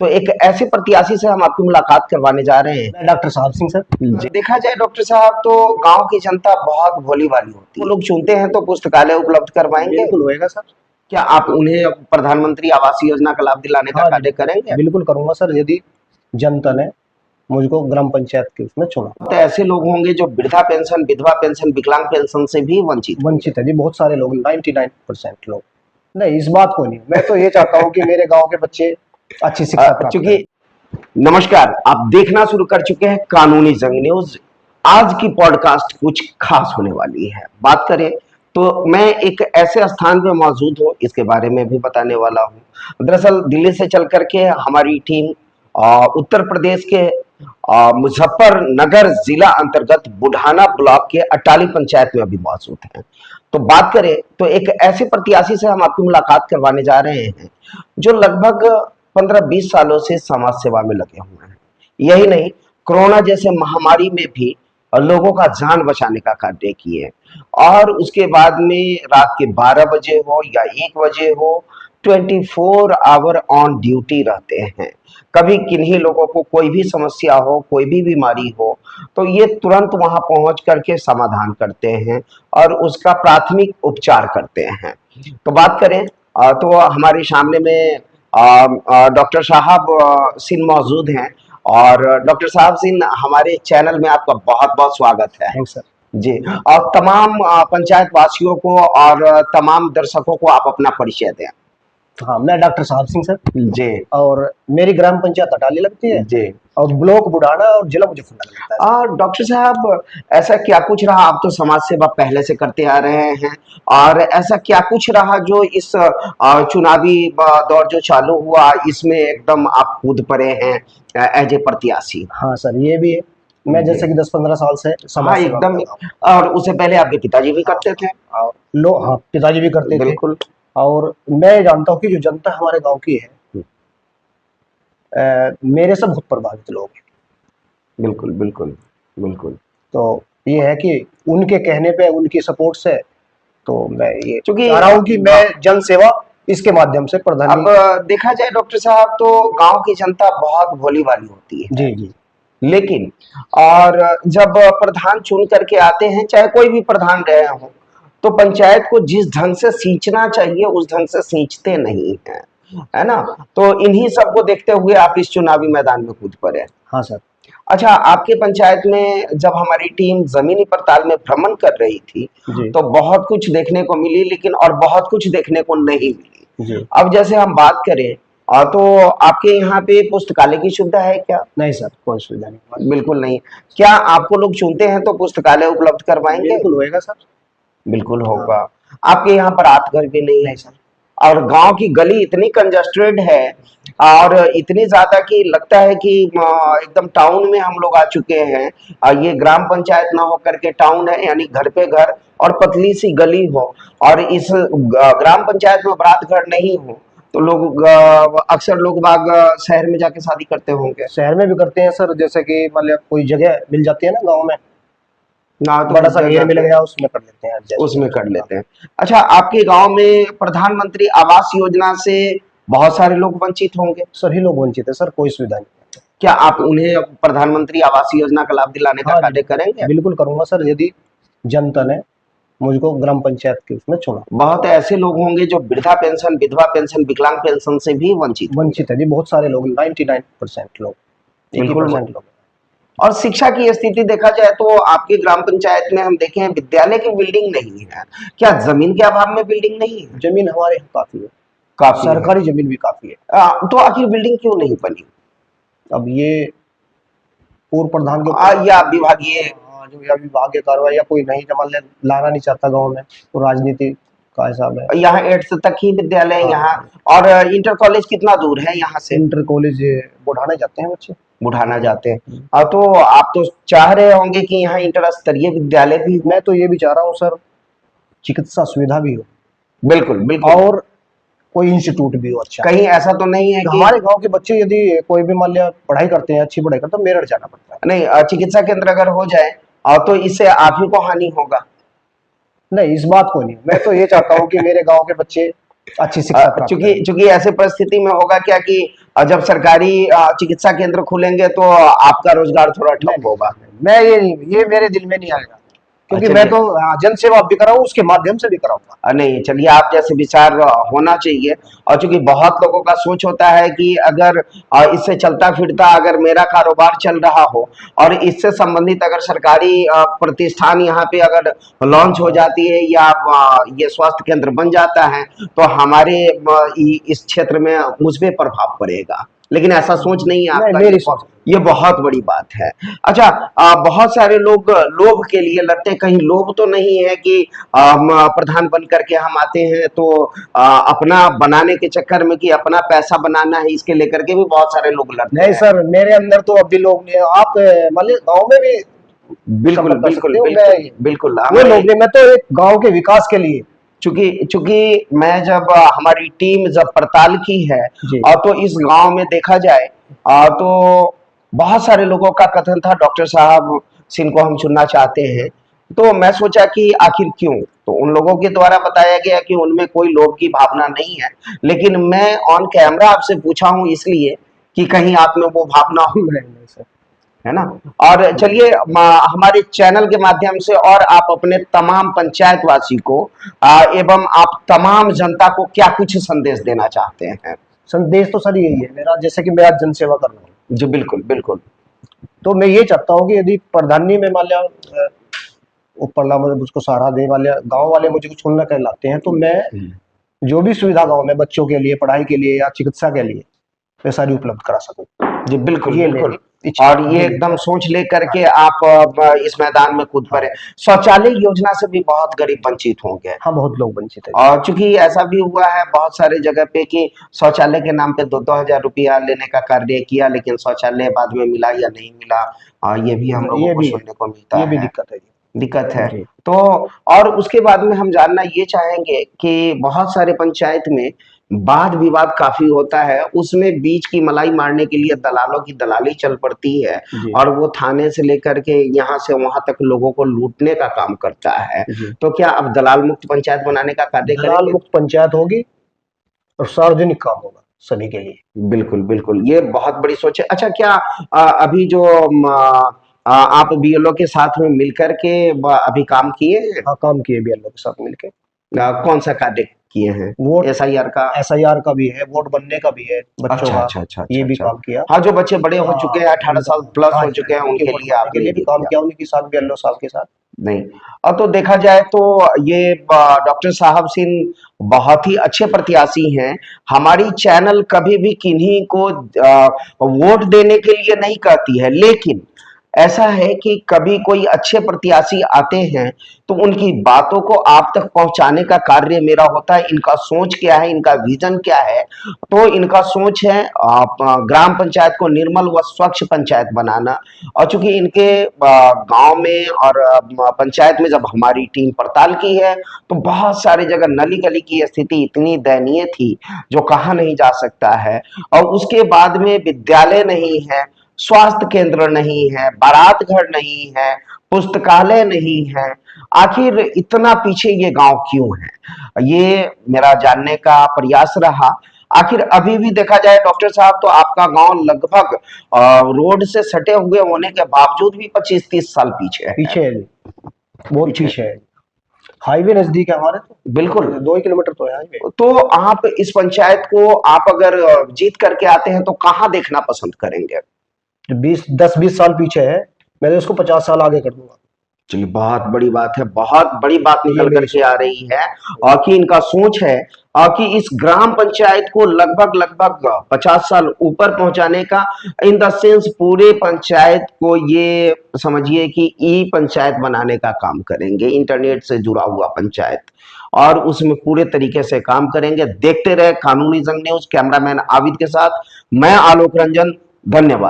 तो एक ऐसे प्रत्याशी से हम आपकी मुलाकात करवाने जा रहे हैं। डॉक्टर साहब सिंह सर। देखा जाए डॉक्टर साहब, तो गांव की जनता बहुत भोली भाली होती है। वो लोग चुनते हैं तो पुस्तकालय उपलब्ध करवाएंगे। बिल्कुल होएगा सर। क्या आप उन्हें प्रधानमंत्री आवास योजना का लाभ दिलाने का हाँ कार्य जी, करेंगे? बिल्कुल करूंगा सर, यदि जनता ने मुझको ग्राम पंचायत के उसमें चुना। तो ऐसे लोग होंगे जो वृद्धा पेंशन, विधवा पेंशन, विकलांग पेंशन से भी वंचित होंगे। वंचित है जी, बहुत सारे लोग, 99% लोग। नहीं, इस बात को नहीं, मैं तो ये चाहता हूँ कि मेरे गांव के बच्चे अच्छी शिक्षा प्राप्त चूंकि करें। नमस्कार, आप देखना शुरू कर चुके हैं कानूनी जंग न्यूज। आज की पॉडकास्ट कुछ खास होने वाली है। बात करें तो मैं एक ऐसे स्थान पे मौजूद हूँ, इसके बारे में भी बताने वाला हूँ। दरअसल दिल्ली से चल करके हमारी टीम उत्तर प्रदेश के मुजफ्फरनगर जिला अंतर्गत बुढ़ाना ब्लॉक के अटाली पंचायत में अभी मौजूद है। तो बात करें तो एक ऐसे प्रत्याशी से हम आपकी मुलाकात करवाने जा रहे हैं जो लगभग 15-20 सालों से समाज सेवा में लगे हुए हैं। यही नहीं, कोरोना जैसे महामारी में भी लोगों का जान बचाने का कार्य किए, और उसके बाद में रात के 12 बजे हो या 1 बजे हो, 24 आवर ऑन ड्यूटी रहते हैं। कभी किन्हीं लोगों को कोई भी समस्या हो, कोई भी बीमारी हो, तो ये तुरंत वहां पहुंच करके समाधान करते हैं और उसका प्राथमिक उपचार करते हैं। तो बात करें तो हमारे सामने में डॉक्टर साहब सिंह मौजूद हैं। और डॉक्टर साहब सिंह, हमारे चैनल में आपका बहुत बहुत स्वागत है। Thanks sir. जी। और तमाम पंचायत वासियों को और तमाम दर्शकों को आप अपना परिचय दें। हाँ, मैं डॉक्टर साहब सिंह सर, जी और मेरी ग्राम पंचायत अटाली लगती है, जी। और ब्लॉक बुढ़ाना और जिला मुजफ्फरनगर लगता है। और डॉक्टर साहब, ऐसा क्या कुछ रहा, आप तो समाज सेवा पहले से करते आ रहे हैं, और ऐसा क्या कुछ रहा जो इस चुनावी दौर जो चालू हुआ इसमें एकदम आप कूद पड़े हैं एज ए प्रत्याशी? हाँ सर, ये भी है। मैं जी। जैसे कि 10-15 साल से हाँ समाज सेवा एकदम। कर रहा हूँ। और उससे पहले आपके पिताजी भी करते थे? हाँ, पिताजी भी करते थे। बिल्कुल। और मैं जानता हूँ कि जो जनता हमारे गांव की है, मेरे से बहुत प्रभावित लोग हैं। बिल्कुल बिल्कुल बिल्कुल। तो ये है कि उनके कहने पे, उनकी सपोर्ट से, तो मैं ये क्योंकि चाह रहा हूँ कि मैं जन सेवा इसके माध्यम से अब प्रधानी। देखा जाए डॉक्टर साहब, तो गांव की जनता बहुत भोली भाली होती है। जी जी। लेकिन और जब प्रधान चुन करके आते हैं, चाहे कोई भी प्रधान रहे हो, तो पंचायत को जिस ढंग से सींचना चाहिए उस ढंग से सींचते नहीं है, है ना? तो इन्हीं सबको देखते हुए आप इस चुनावी मैदान में कूद पड़े। हाँ सर। अच्छा, आपके पंचायत में जब हमारी टीम जमीनी पड़ताल में भ्रमण कर रही थी, जी तो बहुत कुछ देखने को मिली, लेकिन और बहुत कुछ देखने को नहीं मिली। जी। अब जैसे हम बात करें तो आपके यहाँ पे पुस्तकालय की सुविधा है क्या? नहीं सर, कोई सुविधा नहीं। बिल्कुल नहीं। क्या आपको लोग चुनते हैं तो पुस्तकालय उपलब्ध करवाएंगे? बिल्कुल होएगा सर। बिल्कुल हाँ। होगा। आपके यहाँ पर रात घर भी नहीं है? नहीं सर। और गांव की गली इतनी कंजस्टेड है और इतनी ज्यादा कि लगता है कि एकदम टाउन में हम लोग आ चुके हैं। ये ग्राम पंचायत ना हो करके टाउन है, यानी घर पे घर और पतली सी गली हो, और इस ग्राम पंचायत में बारात घर नहीं हो, तो लोग अक्सर लोग बाग शहर में जाके शादी करते होंगे। शहर में भी करते हैं सर, जैसे कि मतलब कोई जगह मिल जाती है ना गांव में, ना तो बड़ा सा जगह घेर मिल पे गया, उसमें कर लेते हैं adjust। उसमें कर लेते हैं। अच्छा, आपके गांव में प्रधानमंत्री आवास योजना से बहुत सारे लोग वंचित होंगे? सभी लोग वंचित है सर, कोई सुविधा नहीं। क्या आप उन्हें प्रधानमंत्री आवास योजना का लाभ दिलाने का हाँ कार्य जी, करेंगे? बिल्कुल करूंगा सर, यदि जनता ने मुझको ग्राम पंचायत के उसमें चुना। बहुत ऐसे लोग होंगे जो वृद्धा पेंशन, विधवा पेंशन, विकलांग पेंशन से भी वंचित होंगे। वंचित है जी, बहुत सारे लोग, 99% लोग, बिल्कुल। 80% लोग। और शिक्षा की स्थिति देखा जाए तो आपके ग्राम पंचायत में हम देखें विद्यालय की बिल्डिंग नहीं है। क्या जमीन के अभाव में बिल्डिंग नहीं है? जमीन हमारे यहाँ काफी है, काफी है। सरकारी जमीन भी काफी है। तो आखिर बिल्डिंग क्यों नहीं बनी? अब ये पूर्व प्रधान के या विभागीय जो या विभागीय कार्रवाई या कोई नहीं जमा लाना नहीं चाहता गांव में, तो राजनीति का हिसाब है। यहाँ 8th तक ही विद्यालय हाँ। यहाँ। और इंटर कॉलेज कितना दूर है यहाँ से? इंटर कॉलेज बुढ़ाना जाते हैं बच्चे। बुढ़ाना जाते हैं। तो आप तो चाह रहे होंगे कि यहाँ इंटर स्तरीय विद्यालय भी हो। मैं तो ये भी चाह रहा हूँ सर, चिकित्सा सुविधा भी हो, बिल्कुल बिल्कुल। और कोई इंस्टीट्यूट भी हो अच्छा। कहीं ऐसा तो नहीं है कि हमारे गांव के बच्चे यदि कोई भी मान लिया पढ़ाई करते हैं, अच्छी पढ़ाई करते हैं, तो मेरठ जाना पड़ता है। नहीं, चिकित्सा केंद्र अगर हो जाए तो इससे आप ही को हानि होगा? नहीं, इस बात को नहीं, मैं तो ये चाहता हूँ कि मेरे गांव के बच्चे अच्छी शिक्षा प्राप्त चूंकि करें। चूंकि ऐसे परिस्थिति में होगा क्या कि और जब सरकारी चिकित्सा केंद्र खुलेंगे तो आपका रोजगार थोड़ा ठप होगा। मैं ये मेरे दिल में नहीं आएगा, क्योंकि अच्छा मैं जी। तो जन सेवा भी कराऊं, उसके माध्यम से भी कराऊंगा। नहीं चलिए, आप जैसे विचार होना चाहिए। और चूंकि बहुत लोगों का सोच होता है कि अगर इससे चलता फिरता अगर मेरा कारोबार चल रहा हो और इससे संबंधित अगर सरकारी प्रतिष्ठान यहाँ पे अगर लॉन्च हो जाती है या ये स्वास्थ्य केंद्र बन जाता है तो हमारे इस क्षेत्र में मुझ पे प्रभाव पड़ेगा, लेकिन ऐसा सोच नहीं है नहीं, आपका। मेरी सोच। ये बहुत बड़ी बात है। अच्छा, बहुत सारे लोग लोभ के लिए लड़ते हैं। कहीं लोभ तो नहीं है कि प्रधान बन करके हम आते हैं तो अपना बनाने के चक्कर में कि अपना पैसा बनाना है, इसके लेकर के भी बहुत सारे लोग लड़ते नहीं हैं। सर, मेरे अंदर तो अब भी लोग नहीं है। आप मान लीजिए गाँव में भी बिल्कुल संपर्क कर बिल्कुल सकते हो। बिल्कुल मैं बिल्कुल वो हमारे लोग नहीं, मैं तो एक गांव के विकास के लिए। चूंकि चूंकि मैं जब हमारी टीम जब पड़ताल की है जी। और तो इस गांव में देखा जाए तो बहुत सारे लोगों का कथन था डॉक्टर साहब जिनको हम चुनना चाहते हैं। तो मैं सोचा कि आखिर क्यों, तो उन लोगों के द्वारा बताया गया कि उनमें कोई लोभ की भावना नहीं है, लेकिन मैं ऑन कैमरा आपसे पूछा हूं इसलिए कि कहीं आप में वो भावना हो, नहीं सर। है ना। और चलिए हमारे चैनल के माध्यम से और आप अपने तमाम पंचायत वासी को एवं आप तमाम जनता को क्या कुछ संदेश देना चाहते हैं। संदेश तो सर यही है मेरा, जैसे कि मैं आज जन सेवा कर रहा हूँ, जी बिल्कुल बिल्कुल। तो मैं ये चाहता हूँ कि यदि प्रधानी में मान लिया ऊपर ला मुझे मुझको सहारा दे वाले गांव वाले मुझे कुछ चुनना कहलाते हैं, तो मैं जो भी सुविधा गांव में बच्चों के लिए, पढ़ाई के लिए या चिकित्सा के लिए, मैं सारी उपलब्ध करा सकूं। जी बिल्कुल ये बिल्कुल। मेरी इच्छा और है। ये एकदम सोच लेकर के आप इस मैदान में कूद पड़े। शौचालय योजना से भी बहुत गरीब वंचित होंगे। हाँ, बहुत लोग वंचित है। और चूंकि ऐसा भी हुआ है बहुत सारे जगह पे कि शौचालय के नाम पे 2-2 हजार रुपया लेने का कार्य किया, लेकिन शौचालय बाद में मिला या नहीं मिला, ये भी हम लोगों ये को भी सुनने को मिलता ये भी है। दिक्कत है। दिक्कत है। जी। तो और उसके बाद में हम जानना ये चाहेंगे कि बहुत सारे पंचायत में वाद विवाद काफी होता है, उसमें बीच की मलाई मारने के लिए दलालों की दलाली चल पड़ती है जी। और वो थाने से लेकर के यहाँ से वहां तक लोगों को लूटने का काम करता है। जी। तो क्या अब दलाल मुक्त पंचायत बनाने का कार्य दलाल करेंगे? मुक्त पंचायत होगी और सार्वजनिक काम होगा सभी के लिए। बिल्कुल बिल्कुल, ये बहुत बड़ी सोच है। अच्छा, क्या अभी जो आप बीएलओ के साथ में मिलकर के अभी काम किए हैं? हाँ, काम किए भी लोग के साथ मिलके। कौन सा कार्य किए हैं? वोट एसआईआर का? एसआईआर का भी है, वोट बनने का भी है बच्चों अच्छा का। अच्छा अच्छा ये अच्छा भी अच्छा। काम किया। हाँ, जो बच्चे बड़े हो चुके हैं, 18 साल प्लस हाँ हो चुके हैं, उनके उनके वोट लिए बनने के आपने लिए ये भी काम किया। किया, उनके साथ भी साहब के साथ। नहीं, अब तो देखा जाए तो ये डॉक्टर साहब सिंह बहुत ही अच्छे प्रत्याशी हैं। हमारी चैनल कभी भी किन्हीं को वोट देने के लिए नहीं कहती है, लेकिन ऐसा है कि कभी कोई अच्छे प्रत्याशी आते हैं तो उनकी बातों को आप तक पहुंचाने का कार्य मेरा होता है। इनका सोच क्या है, इनका विजन क्या है, तो इनका सोच है ग्राम पंचायत को निर्मल व स्वच्छ पंचायत बनाना। और चूंकि इनके गांव में और पंचायत में जब हमारी टीम पड़ताल की है तो बहुत सारी जगह नली गली की स्थिति इतनी दयनीय थी जो कहा नहीं जा सकता है। और उसके बाद में विद्यालय नहीं है, स्वास्थ्य केंद्र नहीं है, बारात घर नहीं है, पुस्तकालय नहीं है। आखिर इतना पीछे ये गांव क्यों है, ये मेरा जानने का प्रयास रहा। आखिर अभी भी देखा जाए डॉक्टर साहब तो आपका गांव लगभग रोड से सटे हुए होने के बावजूद भी 25-30 साल पीछे है। पीछे है जी, बहुत पीछे है। हाईवे नजदीक है हमारे, तो बिल्कुल। 2 किलोमीटर तो है हाईवे। तो आप इस पंचायत को आप अगर जीत करके आते हैं तो कहाँ देखना पसंद करेंगे? 10-20 साल पीछे है, मैं तो उसको 50 साल आगे कर दूंगा। चलिए, बहुत बड़ी बात है, बहुत बड़ी बात ये निकल मेरी करके सोच आ रही है। और कि इनका सोच है कि इस ग्राम पंचायत को लगभग लगभग 50 साल ऊपर पहुंचाने का, इन द सेंस पूरे पंचायत को ये समझिए कि ई पंचायत बनाने का काम करेंगे, इंटरनेट से जुड़ा हुआ पंचायत, और उसमें पूरे तरीके से काम करेंगे। देखते रहे कानूनी जंग न्यूज, कैमरामैन आबिद के साथ मैं आलोक रंजन, धन्यवाद।